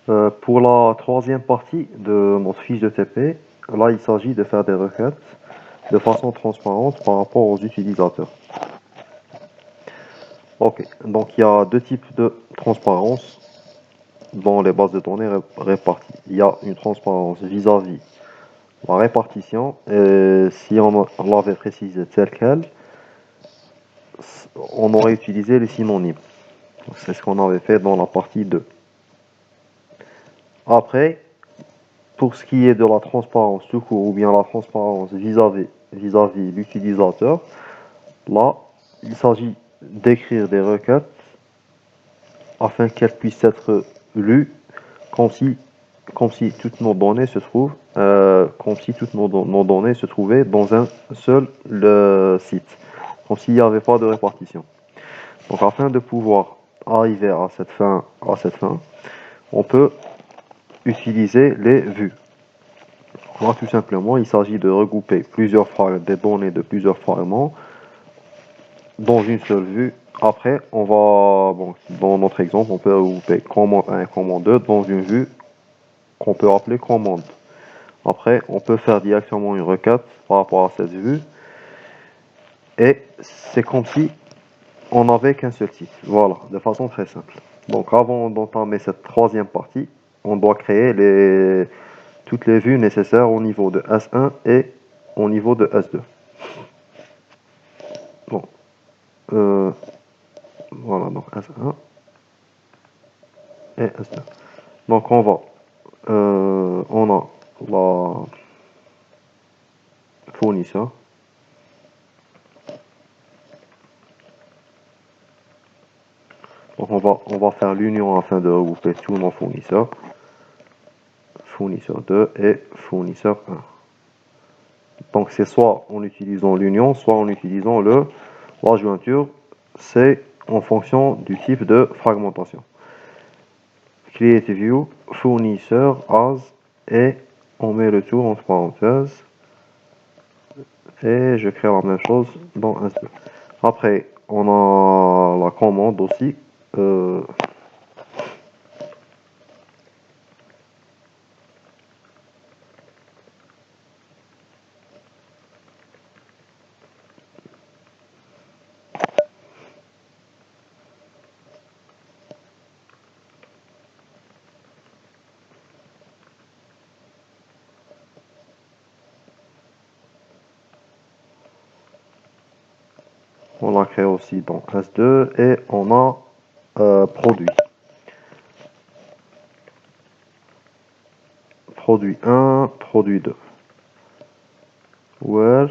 Pour la troisième partie de notre fiche de TP, là, il s'agit de faire des requêtes de façon transparente par rapport aux utilisateurs. Ok, donc il y a deux types de transparence dans les bases de données réparties. Il y a une transparence vis-à-vis la répartition, et si on l'avait précisé tel quel, on aurait utilisé les synonymes. C'est ce qu'on avait fait dans la partie 2. Après, pour ce qui est de la transparence tout court, ou bien la transparence vis-à-vis l'utilisateur, là, il s'agit d'écrire des requêtes afin qu'elles puissent être lues comme si, comme si toutes nos données se trouvent, comme si toutes nos données se trouvaient dans un seul site, comme s'il n'y avait pas de répartition. Donc, afin de pouvoir arriver à cette fin, on peut utiliser les vues. Là, tout simplement, il s'agit de regrouper des données de plusieurs fragments dans une seule vue. Après, dans notre exemple, on peut regrouper commande 1 et commande 2 dans une vue qu'on peut appeler commande. Après, on peut faire directement une requête par rapport à cette vue. Et c'est comme si on n'avait qu'un seul site. Voilà, de façon très simple. Donc, avant d'entamer cette troisième partie, on doit créer toutes les vues nécessaires au niveau de S1 et au niveau de S2. Bon, voilà, donc S1 et S2. Donc, on a la fournisseur. Donc, on va faire l'union afin de regrouper tous nos fournisseurs. Fournisseur 2 et fournisseur 1. Donc, c'est soit en utilisant l'union, soit en utilisant la jointure. C'est en fonction du type de fragmentation. Create view, fournisseur, as, et on met le tout entre parenthèses. Et je crée la même chose dans S2. Après, on a la commande aussi. On la crée aussi dans S2 et on a produit. Produit 1, produit 2. Where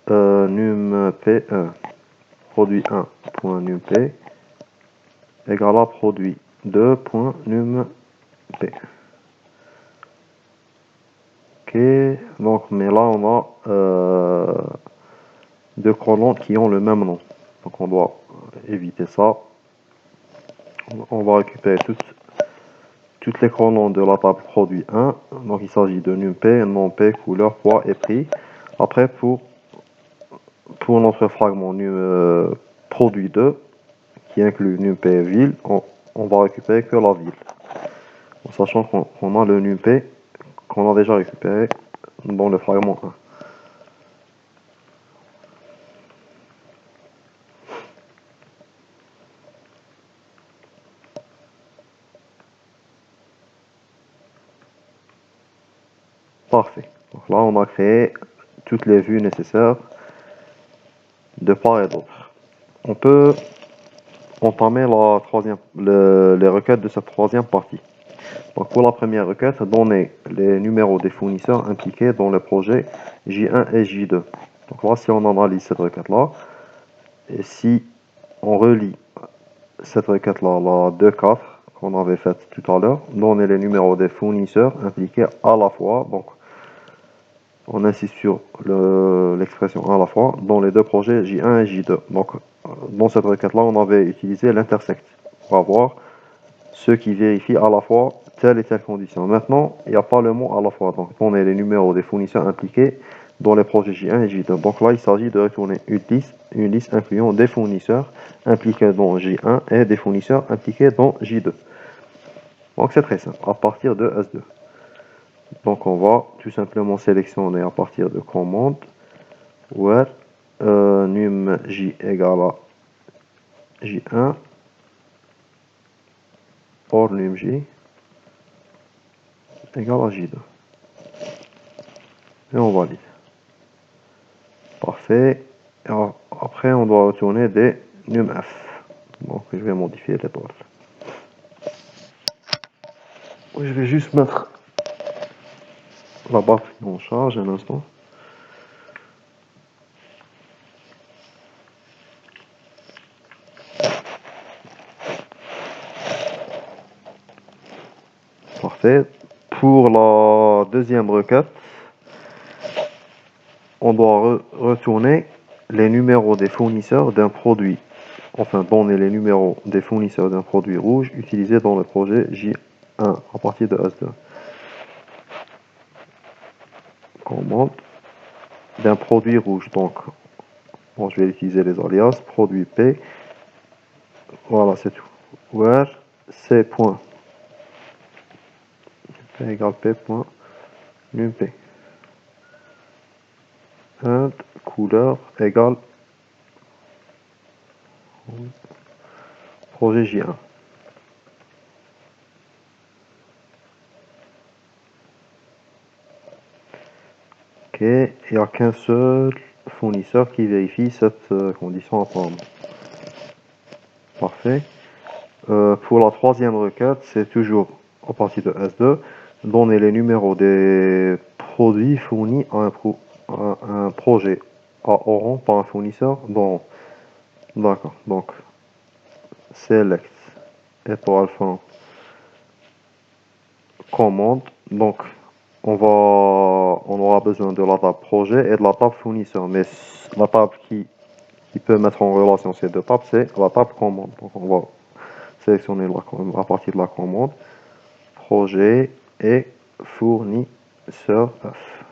num p1, produit 1.nump égale à produit 2.nump. Ok, donc mais là on a deux colonnes qui ont le même nom. Donc on doit éviter ça. On va récupérer toutes les colonnes de la table produit 1. Donc il s'agit de nump, non-p, couleur, poids et prix. Après pour notre fragment produit 2, qui inclut nump et ville, on va récupérer que la ville. En sachant qu'on a le nump qu'on a déjà récupéré dans le fragment 1. Parfait. Donc là, on a créé toutes les vues nécessaires de part et d'autre. On peut entamer les requêtes de cette troisième partie. Donc pour la première requête, donner les numéros des fournisseurs impliqués dans le projet J1 et J2. Donc là, si on analyse cette requête-là, et si on relie cette requête-là, la 2.4 qu'on avait faite tout à l'heure, donner les numéros des fournisseurs impliqués à la fois, donc on insiste sur l'expression à la fois, dans les deux projets J1 et J2. Donc dans cette requête-là, on avait utilisé l'intersect pour avoir ce qui vérifie à la fois telle et telle condition. Maintenant, il n'y a pas le mot à la fois. Donc, on a les numéros des fournisseurs impliqués dans les projets J1 et J2. Donc là, il s'agit de retourner une liste incluant des fournisseurs impliqués dans J1 et des fournisseurs impliqués dans J2. Donc c'est très simple, à partir de S2. Donc on va tout simplement sélectionner à partir de commande where num j égale à j1 or num j égale à j2. Et on valide. Parfait. Et après on doit retourner des num f. Donc je vais modifier l'étoile. Je vais juste mettre la batterie en charge un instant. Parfait. Pour la deuxième requête, on doit retourner les numéros des fournisseurs d'un produit. Enfin, donner les numéros des fournisseurs d'un produit rouge utilisé dans le projet J1 à partir de S2. Commande d'un produit rouge. Donc, bon, je vais utiliser les alias. Produit P. Voilà, c'est tout. Where C. P égale P. NumP. And couleur égale projet J1. Ok, il n'y a qu'un seul fournisseur qui vérifie cette condition apparemment. Parfait. Pour la troisième requête, c'est toujours à partir de S2, donner les numéros des produits fournis à un projet à Oran par un fournisseur d'Oran. D'accord, donc select et pour alpha commande. Donc on aura besoin de la table projet et de la table fournisseur, mais la table qui peut mettre en relation ces deux tables, c'est la table commande. Donc on va sélectionner à partir de la commande projet et fournisseur F.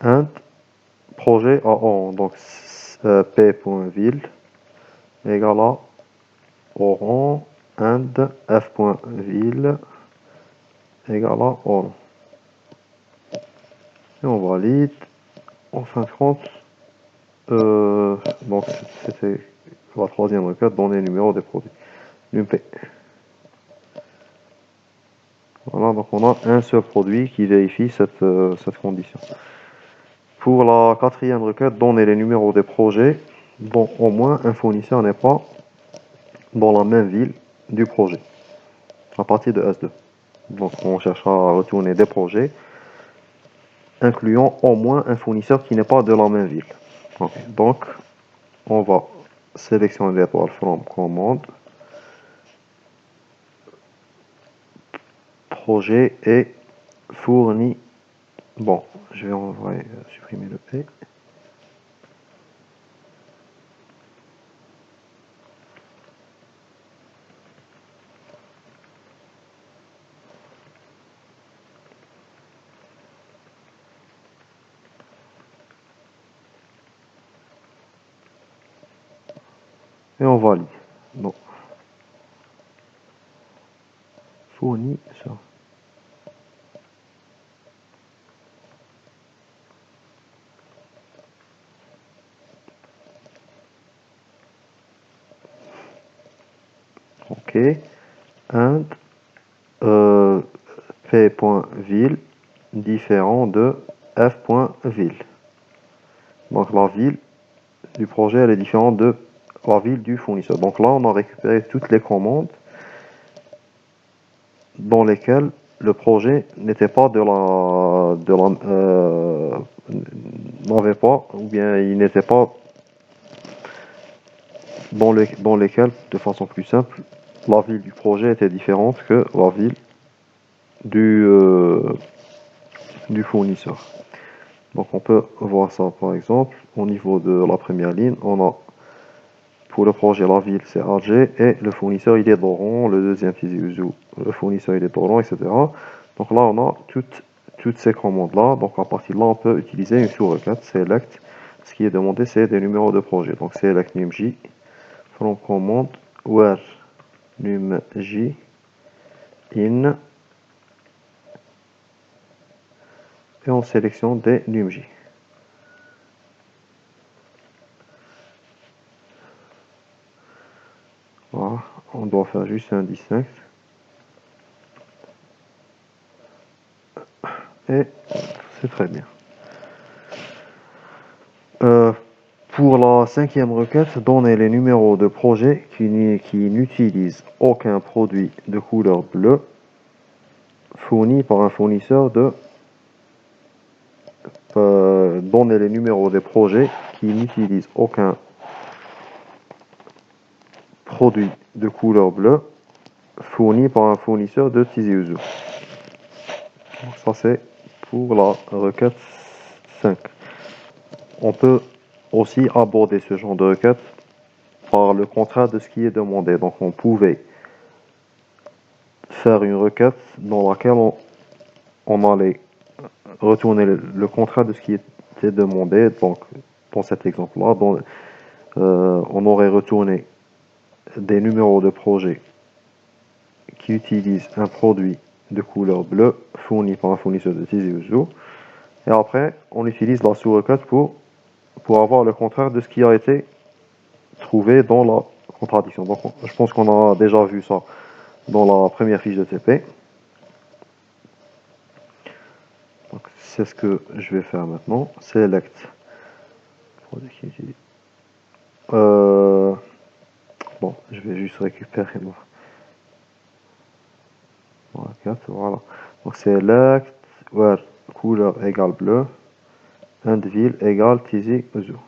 Int projet à Oran, donc p.ville égale à Oran and f.ville égale à Oran. Et on valide. En fin de compte, donc c'était la troisième requête, donner le numéro des produits. NumP. Voilà, donc on a un seul produit qui vérifie cette condition. Pour la quatrième requête, donner les numéros des projets dont au moins un fournisseur n'est pas dans la même ville du projet, à partir de S2. Donc on cherchera à retourner des projets incluant au moins un fournisseur qui n'est pas de la même ville. Okay. Donc on va sélectionner l'étoile from commande, projet et fourni. Bon, je vais envoyer supprimer le P. Et on valide. Non. Fournisseur. Ok. And P.ville différent de F.ville. Donc la ville du projet elle est différente de la ville du fournisseur. Donc là on a récupéré toutes les commandes dans lesquelles le projet n'était pas n'avait pas ou bien il n'était pas dans lesquelles de façon plus simple la ville du projet était différente que la ville du fournisseur. Donc on peut voir ça par exemple au niveau de la première ligne, on a pour le projet la ville c'est Alger et le fournisseur il est d'Oran, le deuxième Tizi Ouzou, le fournisseur il est d'Oran, etc. Donc là on a toutes ces commandes-là. Donc à partir de là, on peut utiliser une sous-requête, select. Ce qui est demandé, c'est des numéros de projet. Donc select numj from command where numj in, et on sélectionne des numj. Voilà, on doit faire juste un distinct. Et c'est très bien. Pour la cinquième requête, donner les numéros de projet qui n'utilisent aucun produit de couleur bleue fourni par un fournisseur de donner les numéros des projets qui n'utilisent aucun produit de couleur bleue fourni par un fournisseur de Tizi Ouzou. Ça c'est pour la requête 5. On peut aussi aborder ce genre de requête par le contraire de ce qui est demandé. Donc on pouvait faire une requête dans laquelle on allait retourner le contraire de ce qui était demandé. Donc dans cet exemple-là, on aurait retourné des numéros de projet qui utilisent un produit de couleur bleue fourni par un fournisseur de Tizi Ouzou. Et après, on utilise la sous-requête pour avoir le contraire de ce qui a été trouvé dans la contradiction. Donc je pense qu'on a déjà vu ça dans la première fiche de TP. Donc c'est ce que je vais faire maintenant. Select. Bon, je vais juste récupérer moi. Voilà. Donc select where couleur égale bleu and ville égale Tizi Ouzou.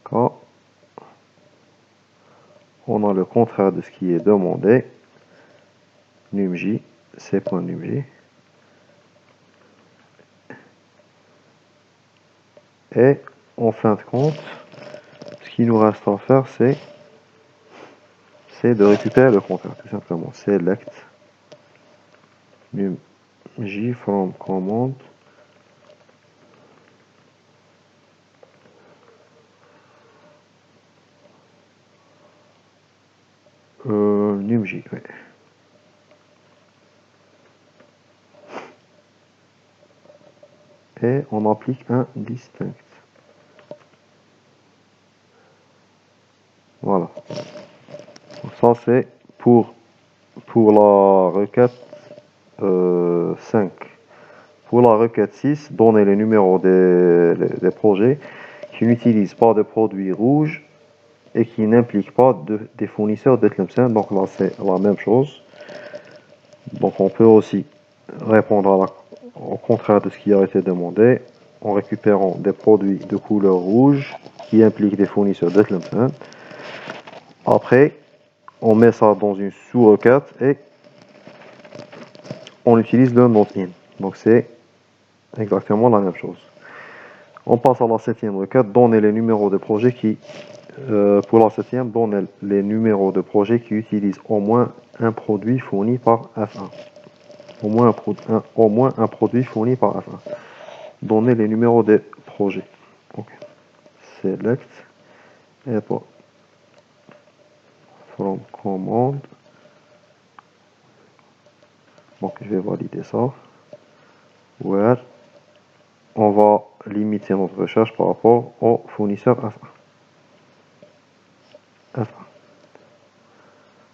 Quand on a le contraire de ce qui est demandé, numj, c.numj, et en fin de compte, ce qui nous reste à faire, c'est de récupérer le contraire, tout simplement. Select numj from command numj, oui. Et on applique un distinct. Voilà. Donc ça c'est pour la requête 5. Pour la requête 6, donner les numéros des projets qui n'utilisent pas de produits rouges et qui n'impliquent pas des fournisseurs de Tlemcen. Donc là c'est la même chose. Donc on peut aussi répondre au contraire de ce qui a été demandé en récupérant des produits de couleur rouge qui impliquent des fournisseurs de Tlemcen. Après, on met ça dans une sous-requête et on utilise le not in. Donc c'est exactement la même chose. On passe à la septième requête, donner les numéros de projets qui, pour la septième, donner les numéros de projets qui utilisent au moins un produit fourni par F1. Au moins un produit fourni par F1. Donner les numéros des projets. Okay. Select et pas from command. Donc je vais valider ça. Where on va limiter notre recherche par rapport au fournisseur F1.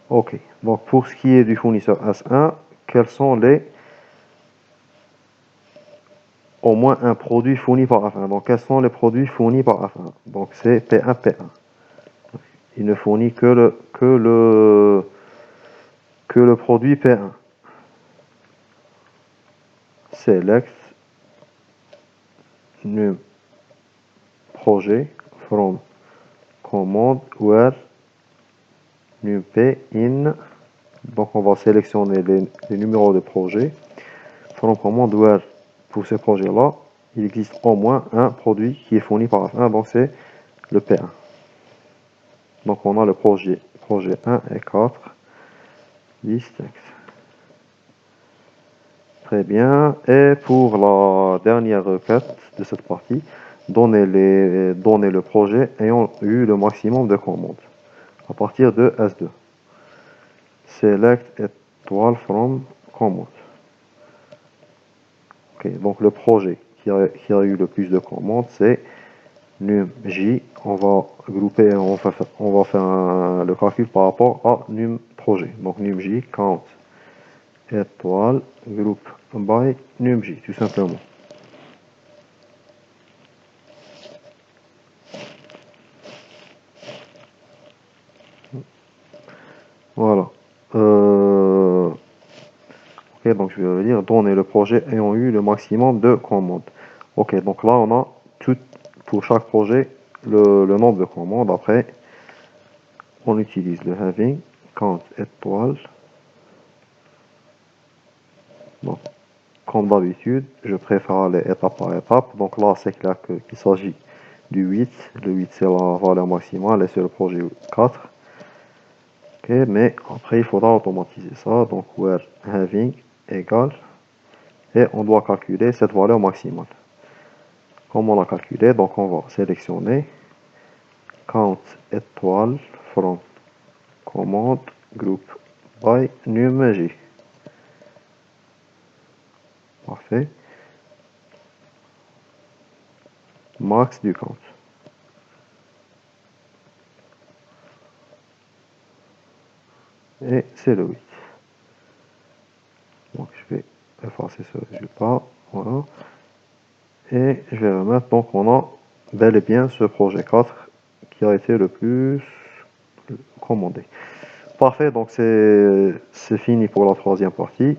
Ok, donc pour ce qui est du fournisseur S1, quels sont au moins un produit fourni par F1. Donc quels sont les produits fournis par F1? Donc c'est P1, P1. Il ne fournit que le produit P1. Select num projet from command where num p in. Donc on va sélectionner les numéros de projet. From command where pour ces projets-là, il existe au moins un produit qui est fourni par F1. Donc c'est le P1. Donc on a le projet 1 et 4. distinct. Très bien. Et pour la dernière requête de cette partie, donnez le projet ayant eu le maximum de commandes à partir de S2. Select étoile from command. Ok, donc le projet qui a eu le plus de commandes, c'est numj. On va grouper, on va faire le calcul par rapport à num projet. Donc numj count étoile group by numj, tout simplement. Voilà. Ok, donc je vais dire donner le projet ayant eu le maximum de commandes. Ok, donc là on a tout pour chaque projet le nombre de commandes. Après, on utilise le having count étoile. Donc, comme d'habitude, je préfère aller étape par étape. Donc là, c'est clair qu'il s'agit du 8. Le 8, c'est la valeur maximale et c'est le projet 4. Ok, mais après, il faudra automatiser ça. Donc, where having égale. Et on doit calculer cette valeur maximale. Comme on l'a calculé, donc on va sélectionner count étoile from commande group by numj. Parfait. Max du count. Et c'est le 8. Donc je vais effacer ce résultat. Voilà. Et je vais remettre, donc on a bel et bien ce projet 4 qui a été le plus commandé. Parfait, donc c'est fini pour la troisième partie.